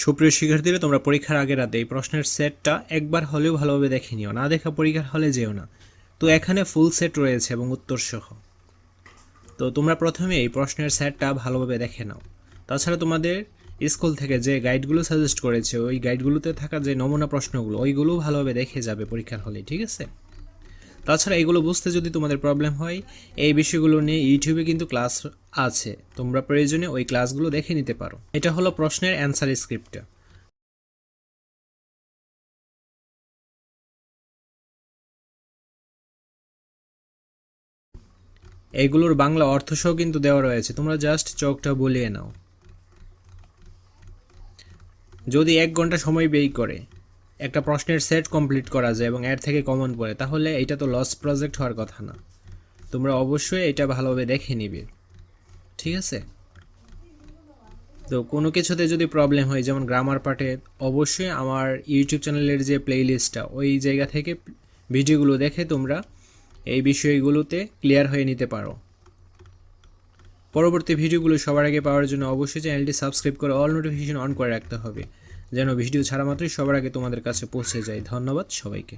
সুপ্রিয় শিক্ষার্থীরা, তোমরা পরীক্ষার আগের রাতে এই প্রশ্নের সেটটা একবার হলেও ভালোভাবে দেখে নিও, না দেখা পরীক্ষার হলে যেও না। তো এখানে ফুল সেট রয়েছে এবং উত্তর সহ। তো তোমরা প্রথমে এই প্রশ্নের সেটটা ভালোভাবে দেখে নাও। তাছাড়া তোমাদের স্কুল থেকে যে গাইডগুলো সাজেস্ট করেছে ওই গাইডগুলোতে থাকা যে নমুনা প্রশ্নগুলো ওইগুলো ভালোভাবে দেখে যাবে পরীক্ষার হলে, ঠিক আছে? তাছাড়া এগুলো বুঝতে যদি তোমাদের প্রবলেম হয়, এই বিষয়গুলো নিয়ে ইউটিউবে কিন্তু ক্লাস আছে, তোমরা প্রয়োজনে ওই ক্লাসগুলো দেখে নিতে পারো। এটা হলো প্রশ্নের অ্যান্সার স্ক্রিপ্টটা। এইগুলোর বাংলা অর্থসহ কিন্তু দেওয়া রয়েছে, তোমরা জাস্ট চোখটা বুলিয়ে নাও। যদি 1 ঘন্টা সময় ব্যয় করে একটা প্রশ্নের সেট কমপ্লিট করা যায় এবং এর থেকে কমন পড়ে, তাহলে এটা তো লস প্রজেক্ট হওয়ার কথা না। তোমরা অবশ্যই এটা ভালোভাবে দেখে নিবে, ঠিক আছে? তো কোনো কিছুতে যদি প্রবলেম হয়, যেমন গ্রামার পার্টে, অবশ্যই আমার ইউটিউব চ্যানেলের যে প্লেলিস্টটা ওই জায়গা থেকে ভিডিওগুলো দেখে তোমরা এই বিষয়গুলোতে ক্লিয়ার হয়ে নিতে পারো। পরবর্তী ভিডিওগুলো সবার আগে পাওয়ার জন্য অবশ্যই চ্যানেলটি সাবস্ক্রাইব করে অল নোটিফিকেশন অন করে রাখতে হবে, যেন ভিডিও ছাড়া মাত্রই সবার আগে তোমাদের কাছে পৌঁছে যায়। ধন্যবাদ সবাইকে।